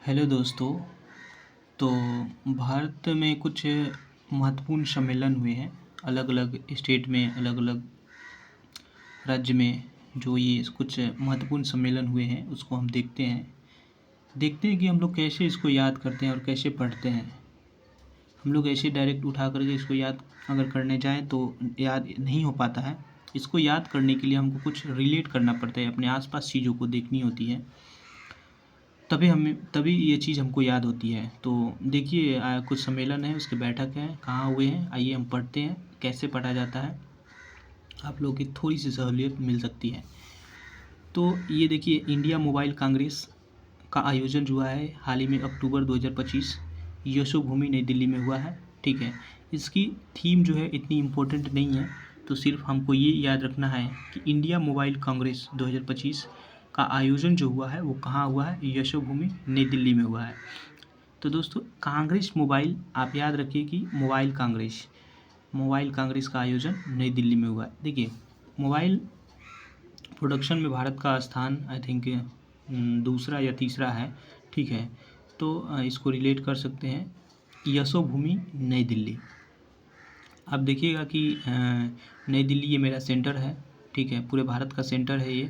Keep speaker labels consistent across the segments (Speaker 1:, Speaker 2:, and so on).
Speaker 1: Hello दोस्तों। तो भारत में कुछ महत्वपूर्ण सम्मेलन हुए हैं। अलग अलग स्टेट में, अलग अलग राज्य में जो ये कुछ महत्वपूर्ण सम्मेलन हुए हैं उसको हम देखते हैं कि हम लोग कैसे इसको याद करते हैं और कैसे पढ़ते हैं। हम लोग ऐसे डायरेक्ट उठा करके इसको याद अगर करने जाएं तो याद नहीं हो पाता है। इसको याद करने के लिए हमको कुछ रिलेट करना पड़ता है, अपने आसपास चीज़ों को देखनी होती है, तभी ये चीज़ हमको याद होती है। तो देखिए, कुछ सम्मेलन है, उसके बैठक है, कहाँ हुए हैं, आइए हम पढ़ते हैं कैसे पढ़ा जाता है। आप लोगों की थोड़ी सी सहूलियत मिल सकती है। तो ये देखिए, इंडिया मोबाइल कांग्रेस का आयोजन जो हुआ है हाल ही में अक्टूबर 2025 यशोभूमि नई दिल्ली में हुआ है। ठीक है, इसकी थीम जो है इतनी इम्पोर्टेंट नहीं है, तो सिर्फ हमको ये याद रखना है कि इंडिया मोबाइल कांग्रेस 2025 का आयोजन जो हुआ है वो कहाँ हुआ है, यशोभूमि नई दिल्ली में हुआ है। तो दोस्तों, कांग्रेस मोबाइल आप याद रखिए कि मोबाइल कांग्रेस का आयोजन नई दिल्ली में हुआ है। देखिए, मोबाइल प्रोडक्शन में भारत का स्थान आई थिंक दूसरा या तीसरा है। ठीक है, तो इसको रिलेट कर सकते हैं यशोभूमि नई दिल्ली। आप देखिएगा कि नई दिल्ली ये मेरा सेंटर है। ठीक है, पूरे भारत का सेंटर है ये।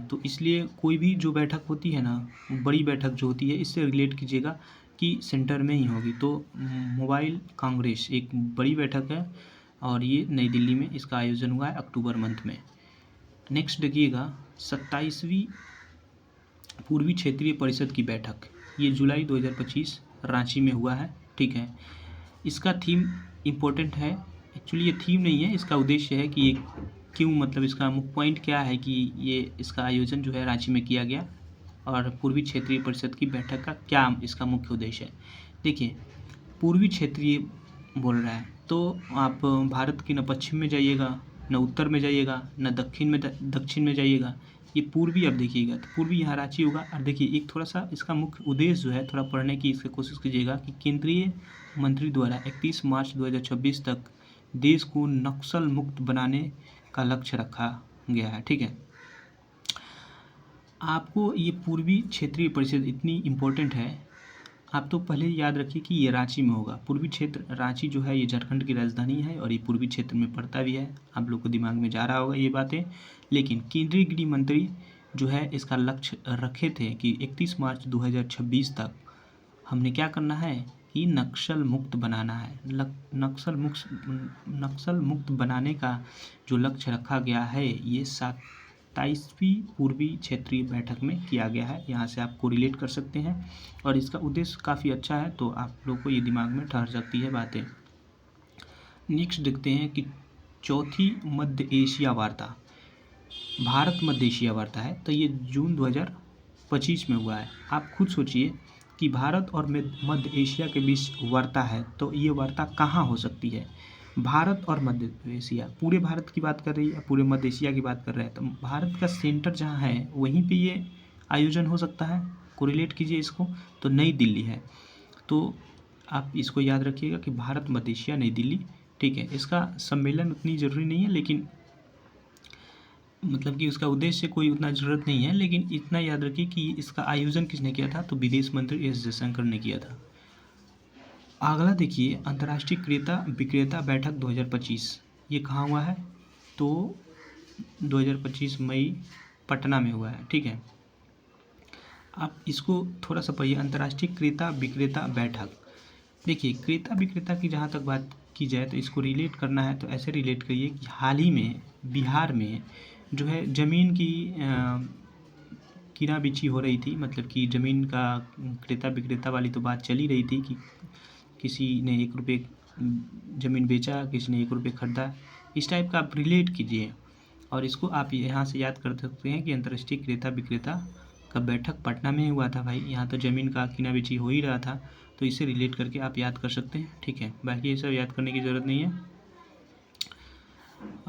Speaker 1: तो इसलिए कोई भी जो बैठक होती है ना, बड़ी बैठक जो होती है, इससे रिलेट कीजिएगा कि सेंटर में ही होगी। तो मोबाइल कांग्रेस एक बड़ी बैठक है और ये नई दिल्ली में इसका आयोजन हुआ है अक्टूबर मंथ में। नेक्स्ट देखिएगा, 27वीं पूर्वी क्षेत्रीय परिषद की बैठक, ये जुलाई 2025 रांची में हुआ है। ठीक है, इसका थीम इम्पोर्टेंट है। एक्चुअली ये थीम नहीं है, इसका उद्देश्य है कि ये क्यों, मतलब इसका मुख्य पॉइंट क्या है कि ये इसका आयोजन जो है रांची में किया गया और पूर्वी क्षेत्रीय परिषद की बैठक का क्या इसका मुख्य उद्देश्य है। देखिए, पूर्वी क्षेत्रीय बोल रहा है तो आप भारत के न पश्चिम में जाइएगा, न उत्तर में जाइएगा, न दक्षिण में जाइएगा, ये पूर्वी आप देखिएगा तो पूर्वी यहाँ रांची होगा। और देखिए, एक थोड़ा सा इसका मुख्य उद्देश्य जो है, थोड़ा पढ़ने की इसकी कोशिश कीजिएगा कि केंद्रीय मंत्री द्वारा 31 मार्च 2026 तक देश को नक्सल मुक्त बनाने का लक्ष्य रखा गया है। ठीक है, आपको ये पूर्वी क्षेत्रीय परिषद इतनी इम्पोर्टेंट है, आप तो पहले याद रखिए कि ये रांची में होगा। पूर्वी क्षेत्र रांची जो है ये झारखंड की राजधानी है और ये पूर्वी क्षेत्र में पड़ता भी है। आप लोग को दिमाग में जा रहा होगा ये बातें। लेकिन केंद्रीय गृह मंत्री जो है इसका लक्ष्य रखे थे कि 31 मार्च 2026 तक हमने क्या करना है कि नक्सल मुक्त बनाना है। नक्सल मुक्त बनाने का जो लक्ष्य रखा गया है ये 27वीं पूर्वी क्षेत्रीय बैठक में किया गया है। यहाँ से आप कोरिलेट कर सकते हैं और इसका उद्देश्य काफ़ी अच्छा है, तो आप लोग को ये दिमाग में ठहर सकती है बातें। नेक्स्ट देखते हैं कि चौथी मध्य एशिया वार्ता, भारत मध्य एशिया वार्ता है, तो ये जून 2025 में हुआ है। आप खुद सोचिए कि भारत और मध्य एशिया के बीच वार्ता है, तो ये वार्ता कहाँ हो सकती है। भारत और मध्य एशिया, पूरे भारत की बात कर रही है, पूरे मध्य एशिया की बात कर रहे हैं, तो भारत का सेंटर जहाँ है वहीं पे ये आयोजन हो सकता है। कोरिलेट कीजिए इसको, तो नई दिल्ली है। तो आप इसको याद रखिएगा कि भारत मध्य एशिया नई दिल्ली। ठीक है, इसका सम्मेलन उतनी ज़रूरी नहीं है, लेकिन मतलब कि उसका उद्देश्य कोई उतना ज़रूरत नहीं है, लेकिन इतना याद रखिए कि इसका आयोजन किसने किया था, तो विदेश मंत्री एस जयशंकर ने किया था। अगला देखिए, अंतर्राष्ट्रीय क्रेता विक्रेता बैठक 2025, ये कहाँ हुआ है, तो 2025 मई पटना में हुआ है। ठीक है, आप इसको थोड़ा सा पढ़िए, अंतर्राष्ट्रीय क्रेता विक्रेता बैठक। देखिए, क्रेता विक्रेता की जहाँ तक बात की जाए तो इसको रिलेट करना है तो ऐसे रिलेट करिए कि हाल ही में बिहार में जो है ज़मीन की किना बिची हो रही थी, मतलब कि ज़मीन का क्रेता विक्रेता वाली तो बात चल ही रही थी कि किसी ने 1 रुपये ज़मीन बेचा, किसी ने 1 रुपये खरीदा। इस टाइप का आप रिलेट कीजिए और इसको आप यहाँ से याद कर सकते हैं कि अंतर्राष्ट्रीय क्रेता विक्रेता का बैठक पटना में हुआ था। भाई, यहाँ तो ज़मीन का किना बेची हो ही रहा था, तो इसे रिलेट करके आप याद कर सकते हैं। ठीक है, बाकी ये सब याद करने की ज़रूरत नहीं है।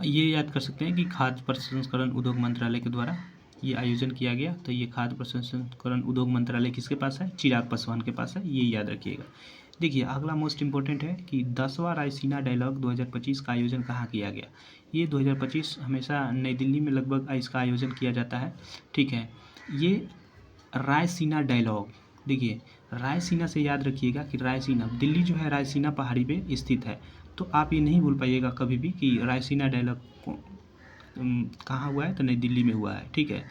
Speaker 1: ये याद कर सकते हैं कि खाद्य प्रसंस्करण उद्योग मंत्रालय के द्वारा ये आयोजन किया गया। तो ये खाद्य प्रसंस्करण उद्योग मंत्रालय किसके पास है, चिराग पासवान के पास है, ये याद रखिएगा। देखिए, अगला मोस्ट इम्पोर्टेंट है कि 10वां रायसीना डायलॉग 2025 का आयोजन कहाँ किया गया। ये 2025 हमेशा नई दिल्ली में लगभग इसका आयोजन किया जाता है। ठीक है, ये रायसीना डायलॉग देखिए रायसीना से याद रखिएगा कि रायसीना, दिल्ली जो है रायसीना पहाड़ी पे स्थित है। तो आप ये नहीं भूल पाइएगा कभी भी कि रायसीना डायलॉग कहाँ हुआ है, तो नई दिल्ली में हुआ है, ठीक है।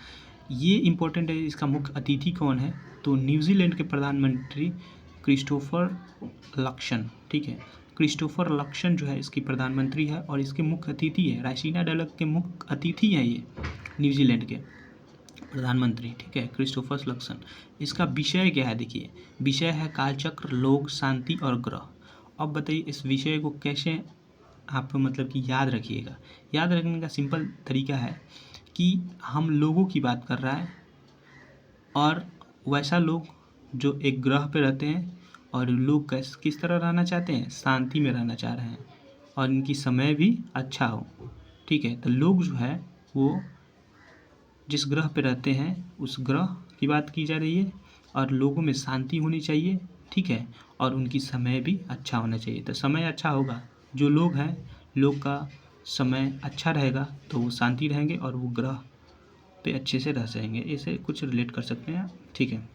Speaker 1: ये इम्पोर्टेंट है। इसका मुख्य अतिथि कौन है, तो न्यूजीलैंड के प्रधानमंत्री क्रिस्टोफर लक्सन, ठीक है। क्रिस्टोफर लक्सन जो है इसकी प्रधानमंत्री है और इसके मुख्य अतिथि है, रायसीना डायलॉग के मुख्य अतिथि हैं ये न्यूजीलैंड के प्रधानमंत्री, ठीक है, क्रिस्टोफर लक्सन। इसका विषय क्या है, देखिए विषय है कालचक्र, लोक, शांति और ग्रह। अब बताइए इस विषय को कैसे आप मतलब कि याद रखिएगा। याद रखने का सिंपल तरीका है कि हम लोगों की बात कर रहा है और वैसा लोग जो एक ग्रह पे रहते हैं और लोग किस तरह रहना चाहते हैं, शांति में रहना चाह रहे हैं और इनकी समय भी अच्छा हो, ठीक है। तो लोग जो है वो जिस ग्रह पे रहते हैं उस ग्रह की बात की जा रही है और लोगों में शांति होनी चाहिए, ठीक है, और उनकी समय भी अच्छा होना चाहिए। तो समय अच्छा होगा, जो लोग हैं लोग का समय अच्छा रहेगा तो वो शांति रहेंगे और वो ग्रह पे अच्छे से रह सकेंगे। इसे कुछ रिलेट कर सकते हैं, ठीक है।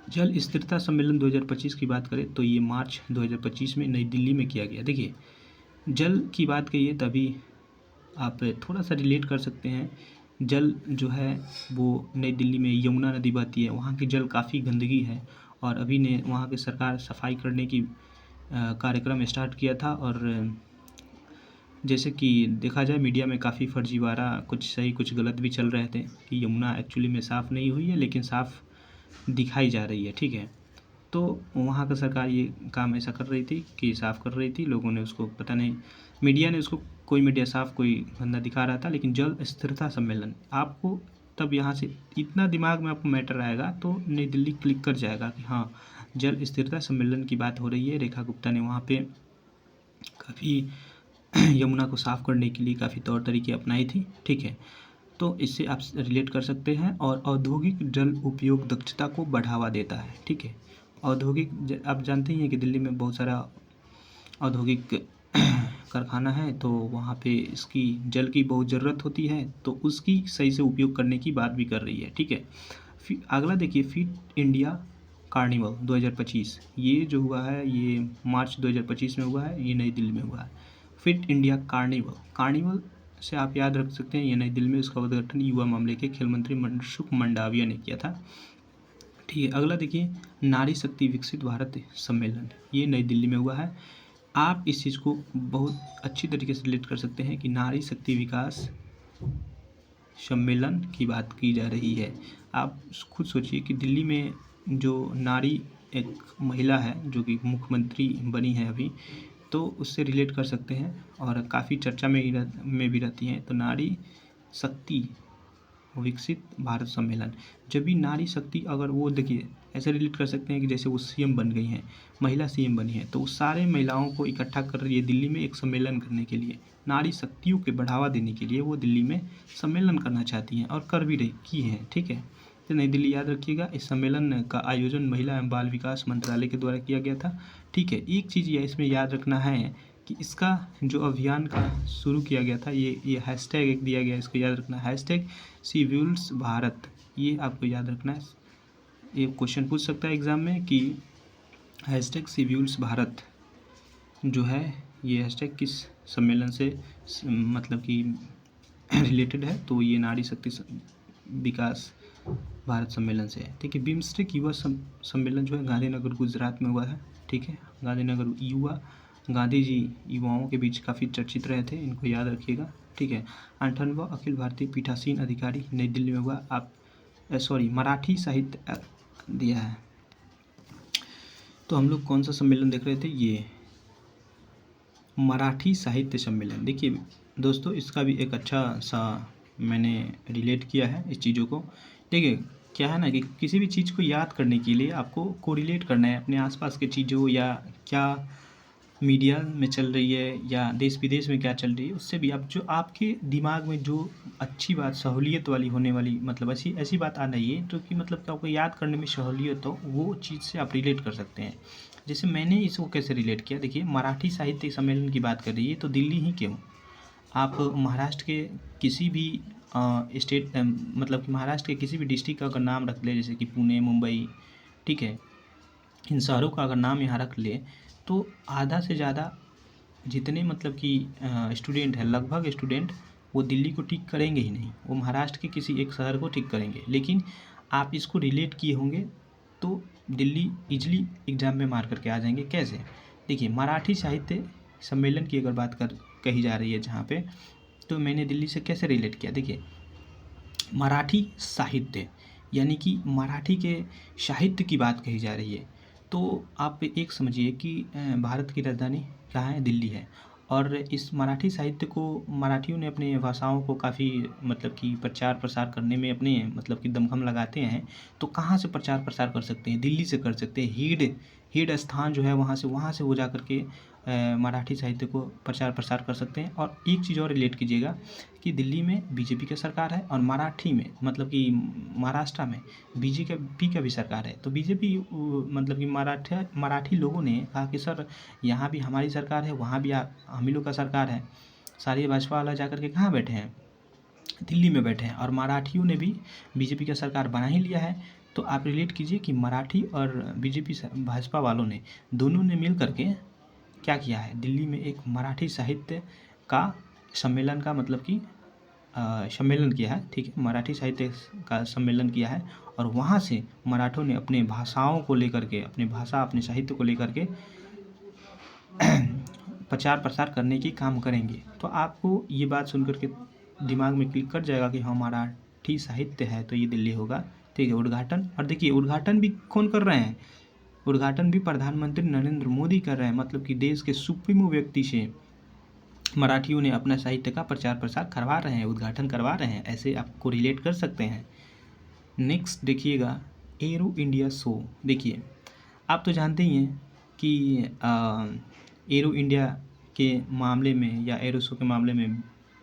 Speaker 1: जल स्थिरता सम्मेलन 2025 की बात करें तो ये मार्च 2025 में नई दिल्ली में किया गया। देखिए जल की बात करिए तभी आप थोड़ा सा रिलेट कर सकते हैं। जल जो है वो नई दिल्ली में यमुना नदी बहती है, वहाँ की जल काफ़ी गंदगी है और अभी ने वहाँ की सरकार सफाई करने की कार्यक्रम स्टार्ट किया था। और जैसे कि देखा जाए मीडिया में काफ़ी फर्जीवाड़ा, कुछ सही कुछ गलत भी चल रहे थे कि यमुना एक्चुअली में साफ़ नहीं हुई है लेकिन साफ़ दिखाई जा रही है, ठीक है। तो वहाँ का सरकार ये काम ऐसा कर रही थी कि साफ़ कर रही थी, लोगों ने उसको पता नहीं, मीडिया ने उसको, कोई मीडिया साफ़ कोई गंदा दिखा रहा था। लेकिन जल स्थिरता सम्मेलन आपको तब यहाँ से इतना दिमाग में आपको मैटर आएगा तो नई दिल्ली क्लिक कर जाएगा कि हाँ जल स्थिरता सम्मेलन की बात हो रही है। रेखा गुप्ता ने वहाँ पे काफ़ी यमुना को साफ़ करने के लिए काफ़ी तौर तरीके अपनाई थी, ठीक है। तो इससे आप रिलेट कर सकते हैं। और औद्योगिक जल उपयोग दक्षता को बढ़ावा देता है, ठीक है। औद्योगिक आप जानते ही हैं कि दिल्ली में बहुत सारा औद्योगिक कारखाना है तो वहाँ पे इसकी जल की बहुत ज़रूरत होती है, तो उसकी सही से उपयोग करने की बात भी कर रही है, ठीक है। फिर अगला देखिए फिट इंडिया कार्निवल 2025, ये जो हुआ है ये मार्च 2025 में हुआ है, ये नई दिल्ली में हुआ है। फिट इंडिया कार्निवल से आप याद रख सकते हैं ये नई दिल्ली में, इसका उद्घाटन युवा मामले के खेल मंत्री मनसुख मंडाविया ने किया था, ठीक है। अगला देखिए नारी शक्ति विकसित भारत सम्मेलन, ये नई दिल्ली में हुआ है। आप इस चीज़ को बहुत अच्छी तरीके से रिलेट कर सकते हैं कि नारी शक्ति विकास सम्मेलन की बात की जा रही है। आप खुद सोचिए कि दिल्ली में जो नारी एक महिला है जो कि मुख्यमंत्री बनी है अभी, तो उससे रिलेट कर सकते हैं और काफ़ी चर्चा में भी रहती हैं। तो नारी शक्ति विकसित भारत सम्मेलन, जब भी नारी शक्ति, अगर वो देखिए ऐसे रिलेट कर सकते हैं कि जैसे वो सीएम बन गई हैं, महिला सीएम बनी है, तो वो सारे महिलाओं को इकट्ठा कर रही है दिल्ली में एक सम्मेलन करने के लिए, नारी शक्तियों के बढ़ावा देने के लिए वो दिल्ली में सम्मेलन करना चाहती हैं और कर भी रही की हैं, ठीक है। तो नई दिल्ली याद रखिएगा। इस सम्मेलन का आयोजन महिला एवं बाल विकास मंत्रालय के द्वारा किया गया था, ठीक है। एक चीज़ ये इसमें याद रखना है कि इसका जो अभियान का शुरू किया गया था, ये हैशटैग एक दिया गया है, इसको याद रखना, हैशटैग सिव्यूल्स भारत, ये आपको याद रखना है। ये क्वेश्चन पूछ सकता है एग्ज़ाम में कि हैशटैग सिव्यूल्स भारत जो है ये हैशटैग किस सम्मेलन से मतलब कि रिलेटेड है, तो ये नारी शक्ति विकास भारत सम्मेलन से है, ठीक है। बिम्स्टेक युवा सम्मेलन जो है गांधीनगर गुजरात में हुआ है, ठीक है। गांधीनगर युवा, गांधी जी युवाओं के बीच काफ़ी चर्चित रहे थे, इनको याद रखिएगा, ठीक है। 58वां अखिल भारतीय पीठासीन अधिकारी नई दिल्ली में हुआ। आप मराठी साहित्य दिया है, तो हम लोग कौन सा सम्मेलन देख रहे थे, ये मराठी साहित्य सम्मेलन। देखिए दोस्तों इसका भी एक अच्छा सा मैंने रिलेट किया है इस चीज़ों को। देखिए क्या है ना कि किसी भी चीज़ को याद करने के लिए आपको कोरिलेट करना है अपने आसपास के चीज़ों, या क्या मीडिया में चल रही है या देश विदेश में क्या चल रही है, उससे भी आप जो आपके दिमाग में जो अच्छी बात सहूलियत वाली होने वाली, मतलब ऐसी बात आ रही है तो कि मतलब कि आपको याद करने में सहूलियत हो, वो चीज़ से आप रिलेट कर सकते हैं। जैसे मैंने इसको कैसे रिलेट किया, देखिए मराठी साहित्य सम्मेलन की बात कर रही है तो दिल्ली ही क्यों, आप महाराष्ट्र के किसी भी स्टेट मतलब कि महाराष्ट्र के किसी भी डिस्ट्रिक्ट का अगर नाम रख ले, जैसे कि पुणे, मुंबई, ठीक है। इन शहरों का अगर नाम यहाँ रख ले तो आधा से ज़्यादा जितने मतलब कि स्टूडेंट है, लगभग स्टूडेंट वो दिल्ली को टिक करेंगे ही नहीं, वो महाराष्ट्र के किसी एक शहर को टिक करेंगे। लेकिन आप इसको रिलेट किए होंगे तो दिल्ली इजली एग्जाम में मार करके आ जाएंगे। कैसे? देखिए, मराठी साहित्य सम्मेलन की अगर बात कर कही जा रही है जहाँ पे, तो मैंने दिल्ली से कैसे रिलेट किया। देखिए, मराठी साहित्य यानी कि मराठी के साहित्य की बात कही जा रही है। तो आप एक समझिए कि भारत की राजधानी कहाँ है? दिल्ली है। और इस मराठी साहित्य को मराठियों ने अपने भाषाओं को काफ़ी मतलब कि प्रचार प्रसार करने में अपने मतलब कि दमखम लगाते हैं। तो कहाँ से प्रचार प्रसार कर सकते हैं? दिल्ली से कर सकते हैं। हेड स्थान जो है वहाँ से वो जा कर के मराठी साहित्य को प्रचार प्रसार कर सकते हैं। और एक चीज़ और रिलेट कीजिएगा कि दिल्ली में बीजेपी की सरकार है और मराठी में मतलब कि महाराष्ट्र में बीजेपी का भी सरकार है। तो बीजेपी मतलब कि मराठी लोगों ने कहा कि सर यहाँ भी हमारी सरकार है, वहाँ भी हम ही लोग का सरकार है। सारे भाजपा वाला जा कर के कहाँ बैठे हैं? दिल्ली में बैठे हैं। और मराठियों ने भी बीजेपी का सरकार बना ही लिया है। तो आप रिलेट कीजिए कि मराठी और बीजेपी भाजपा वालों ने दोनों ने मिल करके क्या किया है? दिल्ली में एक मराठी साहित्य का सम्मेलन का मतलब कि सम्मेलन किया है। ठीक है, मराठी साहित्य का सम्मेलन किया है। और वहाँ से मराठों ने अपने भाषाओं को लेकर के, अपनी भाषा अपने साहित्य को लेकर के प्रचार प्रसार करने की काम करेंगे। तो आपको ये बात सुन कर के दिमाग में क्लिक कर जाएगा कि हाँ, मराठी साहित्य है तो ये दिल्ली होगा। ठीक है, उद्घाटन। और देखिए, उद्घाटन भी कौन कर रहे हैं? उद्घाटन भी प्रधानमंत्री नरेंद्र मोदी कर रहे हैं। मतलब कि देश के सुप्रीमो व्यक्ति से मराठियों ने अपना साहित्य का प्रचार प्रसार करवा रहे हैं, उद्घाटन करवा रहे हैं। ऐसे आपको रिलेट कर सकते हैं। नेक्स्ट देखिएगा, एरो इंडिया शो। देखिए, आप तो जानते ही हैं कि एरो इंडिया के मामले में या एरो शो के मामले में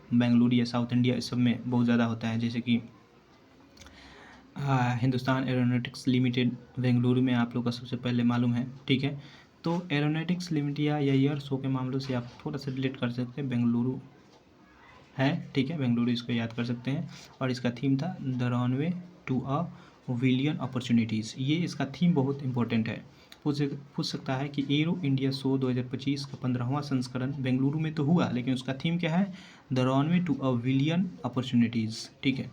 Speaker 1: बेंगलुरु या साउथ इंडिया इस सब में बहुत ज़्यादा होता है। जैसे कि हिंदुस्तान एरोनॉटिक्स लिमिटेड बेंगलुरु में आप लोग का सबसे पहले मालूम है। ठीक है, तो एरोनॉटिक्स लिमिटेड या एयर शो के मामलों से आप थोड़ा सा रिलेट कर सकते हैं। बेंगलुरु है, ठीक है, बेंगलुरु इसको याद कर सकते हैं। और इसका थीम था the runway to a billion opportunities. ये इसका थीम बहुत इंपॉर्टेंट है। पूछ सकता है कि एरो इंडिया शो 2025 का 15वां संस्करण बेंगलुरु में तो हुआ, लेकिन उसका थीम क्या है? The runway to a billion opportunities. ठीक है,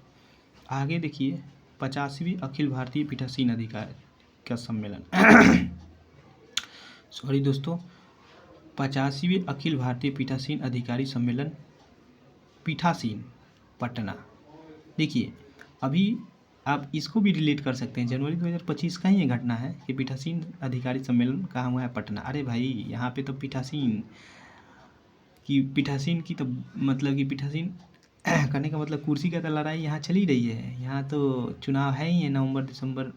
Speaker 1: आगे देखिए, 50वीं अखिल भारतीय पीठासीन अधिकार का सम्मेलन सॉरी दोस्तों, 50वीं अखिल भारतीय पीठासीन अधिकारी सम्मेलन पीठासीन पटना। देखिए, अभी आप इसको भी रिलेट कर सकते हैं। जनवरी 2025 का ही ये घटना है कि पीठासीन अधिकारी सम्मेलन कहाँ हुआ है? पटना। अरे भाई, यहाँ पे तो पीठासीन की तो मतलब कि पीठासीन करने का मतलब कुर्सी का तो लड़ाई यहाँ चल ही रही है। यहाँ तो चुनाव है ही है, नवंबर दिसंबर,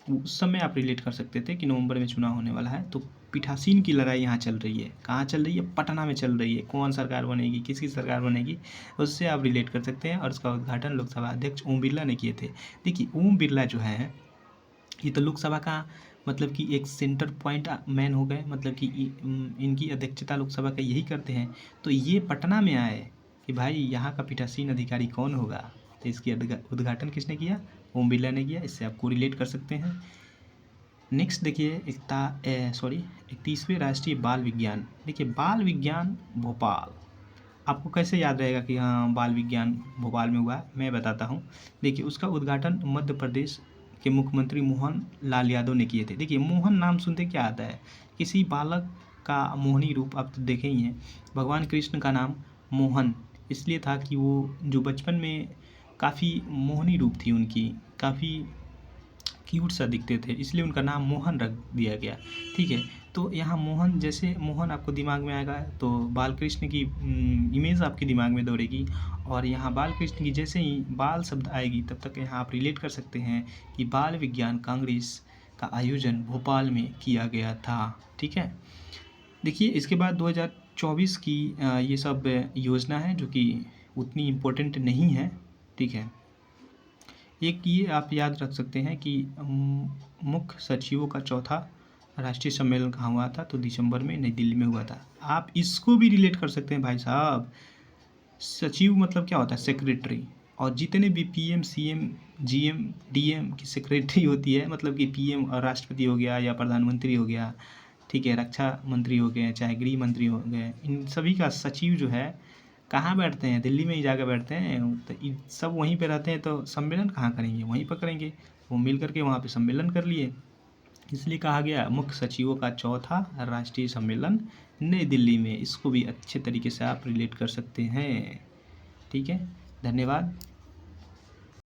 Speaker 1: उस समय आप रिलेट कर सकते थे कि नवंबर में चुनाव होने वाला है। तो पीठासीन की लड़ाई यहाँ चल रही है। कहाँ चल रही है? पटना में चल रही है। कौन सरकार बनेगी, किसकी सरकार बनेगी, उससे आप रिलेट कर सकते हैं। और उसका उद्घाटन लोकसभा अध्यक्ष ओम बिरला ने किए थे। देखिए, ओम बिरला जो है ये तो लोकसभा का मतलब कि एक सेंटर पॉइंट मैन हो गए। मतलब कि इनकी अध्यक्षता लोकसभा का यही करते हैं। तो ये पटना में आए कि भाई यहाँ का पीठासीन अधिकारी कौन होगा। तो इसकी उद्घाटन किसने किया? ओम बिरला ने किया। इससे आपको रिलेट कर सकते हैं। नेक्स्ट देखिए, 31वें राष्ट्रीय बाल विज्ञान। देखिए, बाल विज्ञान भोपाल आपको कैसे याद रहेगा कि हाँ, बाल विज्ञान भोपाल में हुआ? मैं बताता हूँ। देखिए, उसका उद्घाटन मध्य प्रदेश के मुख्यमंत्री मोहन लाल यादव ने किए थे। देखिए, मोहन नाम सुनते क्या आता है? किसी बालक का मोहनी रूप आप तो देखे ही हैं। भगवान कृष्ण का नाम मोहन इसलिए था कि वो जो बचपन में काफ़ी मोहनी रूप थी उनकी, काफ़ी क्यूट सा दिखते थे, इसलिए उनका नाम मोहन रख दिया गया। ठीक है, तो यहाँ मोहन, जैसे मोहन आपको दिमाग में आएगा तो बालकृष्ण की इमेज आपके दिमाग में दौड़ेगी। और यहाँ बालकृष्ण की जैसे ही बाल शब्द आएगी तब तक यहाँ आप रिलेट कर सकते हैं कि बाल विज्ञान कांग्रेस का आयोजन भोपाल में किया गया था। ठीक है, देखिए, इसके बाद 2024 की ये सब योजना है जो कि उतनी इम्पोर्टेंट नहीं है। ठीक है, एक ये आप याद रख सकते हैं कि मुख्य सचिवों का चौथा राष्ट्रीय सम्मेलन कहाँ हुआ था? तो दिसंबर में नई दिल्ली में हुआ था। आप इसको भी रिलेट कर सकते हैं भाई साहब। सचिव मतलब क्या होता है? सेक्रेटरी। और जितने भी पीएम, सीएम, जीएम, डीएम की सेक्रेटरी होती है, मतलब कि पीएम और राष्ट्रपति हो गया या प्रधानमंत्री हो गया, ठीक है, रक्षा मंत्री हो गए, चाहे गृह मंत्री हो गए, इन सभी का सचिव जो है कहाँ बैठते हैं? दिल्ली में ही जाकर बैठते हैं। तो सब वहीं पे रहते हैं, तो सम्मेलन कहाँ करेंगे? वहीं पर करेंगे। वो मिल करके वहाँ पे सम्मेलन कर लिए। इसलिए कहा गया मुख्य सचिवों का चौथा राष्ट्रीय सम्मेलन नई दिल्ली में। इसको भी अच्छे तरीके से आप रिलेट कर सकते हैं। ठीक है, धन्यवाद।